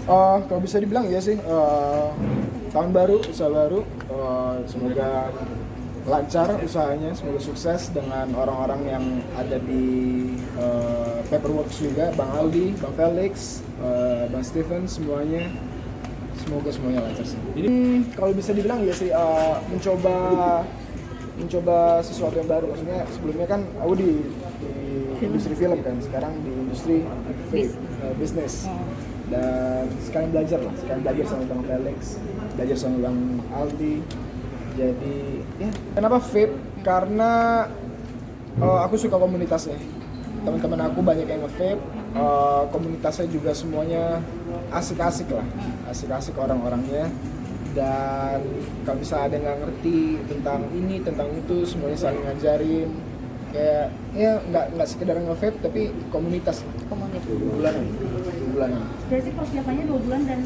Kalau bisa dibilang ya sih, tahun baru, usaha baru, semoga lancar usahanya, semoga sukses dengan orang-orang yang ada di Paperworks juga, Bang Aldi, Bang Felix, Bang Steven, semuanya. Semoga semuanya lancar sih. Jadi kalau bisa dibilang ya sih, mencoba sesuatu yang baru. Maksudnya sebelumnya kan aku di industri film kan, sekarang di industri bisnis. Dan sekarang belajar sama Bang Felix, belajar sama Bang Aldi. Jadi ya, kenapa vape? Karena aku suka komunitasnya. Teman-teman aku banyak yang nge-vape, komunitasnya juga semuanya asik-asik lah, asik-asik orang-orangnya. Dan kalau bisa ada yang nggak ngerti tentang ini, tentang itu, semuanya saling ngajarin. Kayak ya nggak sekedar nge-vape tapi komunitas. 2 bulanan. Berarti persiapannya 2 bulan dan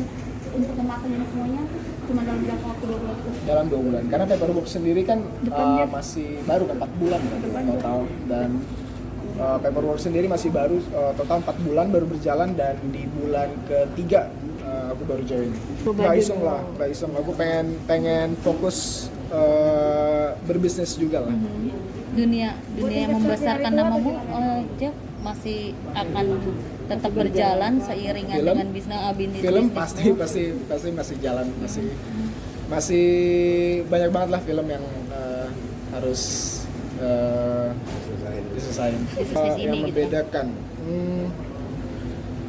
untuk memakainya semuanya cuma dalam jangka waktu 2 bulan? Dalam 2 bulan, karena Paperbox sendiri kan masih baru kan 4 bulan kan total. Dan Paperwork sendiri masih baru, total 4 bulan baru berjalan, dan di bulan ketiga aku baru join. Nggak iseng, aku pengen fokus berbisnis juga lah. Dunia yang membesarkan namamu, Jeff, masih akan tetap berjalan seiringan dengan bisnis. Film pasti masih jalan, masih banyak banget lah film yang harus diselesain. Yang membedakan,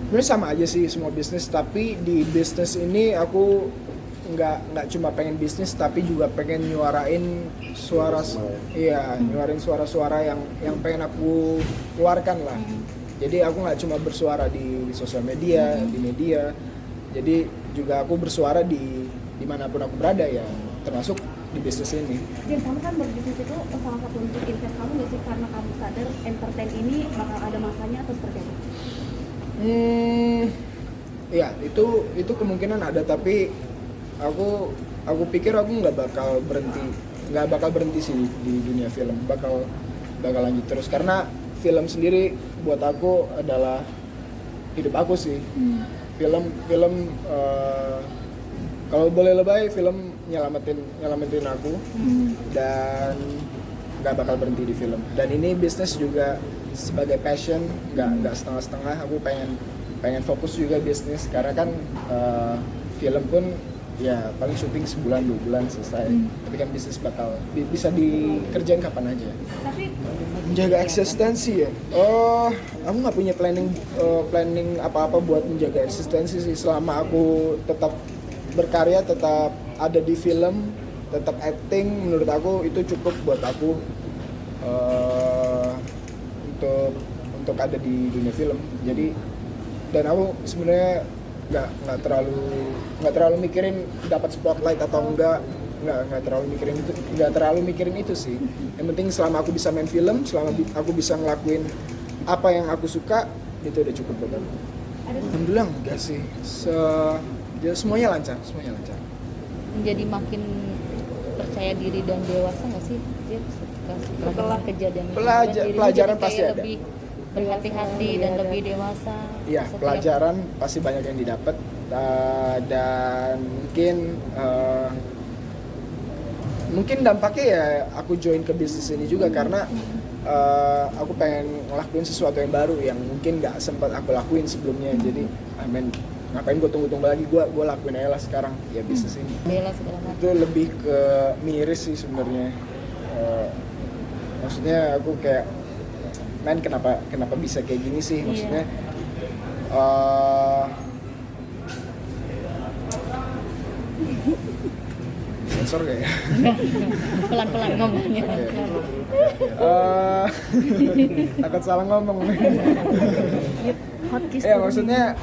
sebenarnya sama aja sih semua bisnis, tapi di bisnis ini aku nggak cuma pengen bisnis, tapi juga pengen nyuarain suara-suara yang pengen aku keluarkan lah. Jadi aku nggak cuma bersuara di sosial media, di media, jadi juga aku bersuara di dimanapun aku berada ya, termasuk di bisnis ini. Dan kamu kan berbisnis itu salah satu untuk invest kamu nggak sih, karena kamu sadar entertain ini bakal ada masanya atau seperti apa? Ya itu kemungkinan ada, tapi aku pikir aku nggak bakal berhenti sih di dunia film, bakal lanjut terus, karena film sendiri buat aku adalah hidup aku sih. Film kalau boleh lebay, film nyelamatin aku, dan nggak bakal berhenti di film. Dan ini bisnis juga sebagai passion, nggak setengah-setengah. Aku pengen fokus juga bisnis, karena kan film pun ya paling syuting sebulan 2 bulan selesai. Tapi kan bisnis bakal bisa dikerjain kapan aja. Tapi Menjaga eksistensi ya. Aku nggak punya planning apa-apa buat menjaga eksistensi sih. Selama aku tetap berkarya, tetap ada di film, tetap acting, menurut aku itu cukup buat aku untuk ada di dunia film. Jadi, dan aku sebenarnya nggak terlalu mikirin dapat spotlight atau enggak, nggak terlalu mikirin itu sih. Yang penting selama aku bisa main film, selama aku bisa ngelakuin apa yang aku suka, itu udah cukup buat aku. Alhamdulillah enggak sih. Ya, semuanya lancar. Menjadi makin percaya diri dan dewasa nggak sih, Jeff, setelah kejadian pelajaran pasti ada. Lebih berhati-hati dan lebih dewasa. Iya, pelajaran pasti banyak yang didapat, dan mungkin dampaknya ya aku join ke bisnis ini juga, karena aku pengen ngelakuin sesuatu yang baru yang mungkin nggak sempat aku lakuin sebelumnya. Jadi ngapain gue tunggu lagi, gue lakuin aja lah sekarang ya bisnis ini. Itu lebih ke miris sih sebenarnya. Maksudnya aku kayak, kenapa bisa kayak gini sih, maksudnya sensor kayak pelan-pelan ngomongnya. Takut salah ngomong. Ya maksudnya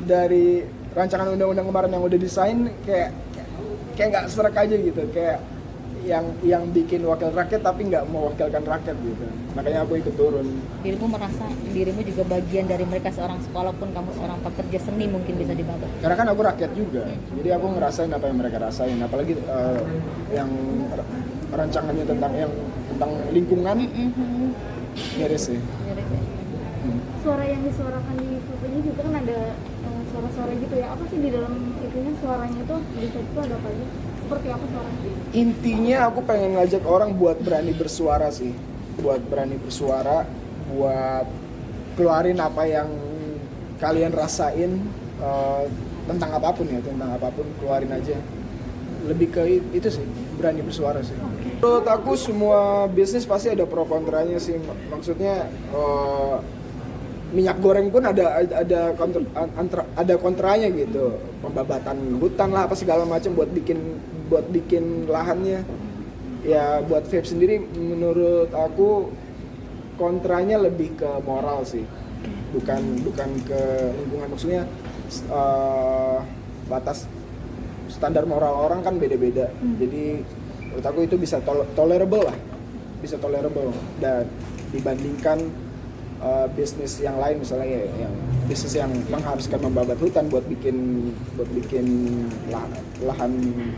dari rancangan undang-undang kemarin yang udah desain, kayak nggak serak aja gitu, kayak yang bikin wakil rakyat tapi nggak mewakilkan rakyat gitu. Makanya aku ikut turun. Dirimu merasa dirimu juga bagian dari mereka, seorang sekolah pun kamu seorang pekerja seni, mungkin bisa dibabat. Karena kan aku rakyat juga, jadi aku ngerasain apa yang mereka rasain. Apalagi yang rancangannya tentang lingkungan, miris sih. Suara yang disuarakan di fotonya juga kan ada suara-suara gitu ya. Apa sih di dalam itunya suaranya itu di itu ada apa aja? Seperti apa suaranya? Intinya aku pengen ngajak orang buat berani bersuara sih, buat berani bersuara, buat keluarin apa yang kalian rasain tentang apapun ya, tentang apapun keluarin aja. Lebih ke itu sih, berani bersuara sih. Menurut aku semua bisnis pasti ada pro kontranya sih. Maksudnya minyak goreng pun ada kontranya gitu, pembabatan hutan lah apa segala macam buat bikin lahannya. Ya buat vape sendiri menurut aku kontranya lebih ke moral sih, bukan ke lingkungan. Maksudnya batas standar moral orang kan beda-beda. Jadi menurut aku itu bisa tolerable lah, bisa tolerable dan dibandingkan bisnis yang lain, misalnya yang bisnis yang mengharuskan membabat hutan buat bikin lahan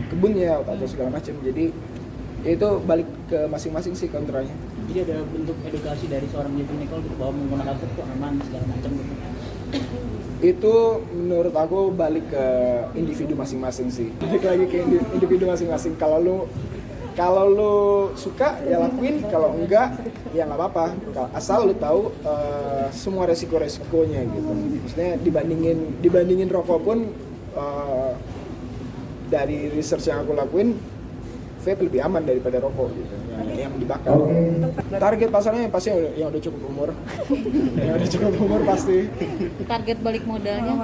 kebunnya atau segala macam. Jadi itu balik ke masing-masing sih kontranya. Jadi ada bentuk edukasi dari seorang Jeffrey Nicole gitu bahwa menggunakan vape itu aman segala macam gitu. Itu menurut aku balik ke individu masing-masing sih. Balik lagi ke individu masing-masing. Kalau lu suka ya lakuin, kalau enggak ya nggak apa-apa. Asal lu tahu semua resiko-resikonya gitu. Maksudnya dibandingin rokok pun dari research yang aku lakuin, vape lebih aman daripada rokok gitu, yang dibakar. Target pasarnya pasti yang udah cukup umur. Yang udah cukup umur pasti. Target balik modalnya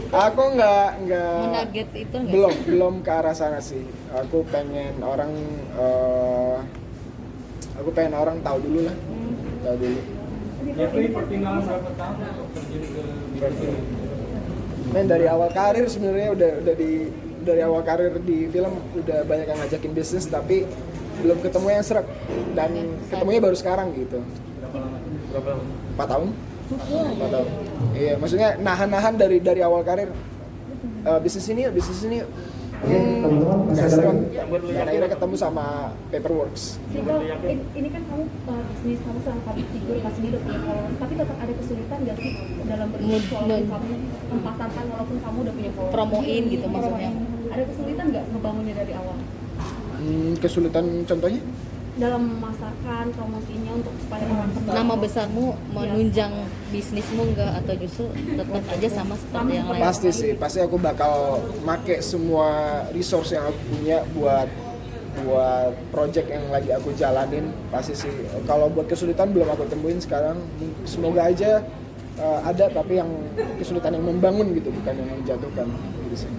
Aku nggak menarget itu nggak? belum ke arah sana sih. Aku pengen orang tahu dulu lah. Tahu dulu. Jeffrey pertimbangan berapa tahun untuk terjun ke bisnis? Men dari awal karir sebenarnya dari awal karir di film udah banyak yang ngajakin bisnis tapi belum ketemu yang serak dan ketemunya baru sekarang gitu. Berapa lama? 4 tahun. 4 tahun. Iya, maksudnya nahan dari awal karir bisnis ini dan akhirnya ketemu sama Paperworks. Nicole, ini kan kamu bisnis kamu sama public figure pastinya udah punya followers, tapi tetap ada kesulitan nggak sih dalam berbisnis walaupun kamu mempasarkan walaupun kamu udah punya followers? Promoin gitu maksudnya. Ada kesulitan nggak ngebangunnya dari awal? Kesulitan contohnya? Dalam memasarkan promosinya untuk supaya orang kenal. Nama besarmu menunjang bisnismu enggak atau justru tetap aja sama seperti yang lain? Pasti sih, pasti aku bakal make semua resource yang aku punya buat project yang lagi aku jalanin. Pasti sih, kalau buat kesulitan belum aku temuin sekarang. Semoga aja ada, tapi yang kesulitan yang membangun gitu, bukan yang menjatuhkan gitu sih.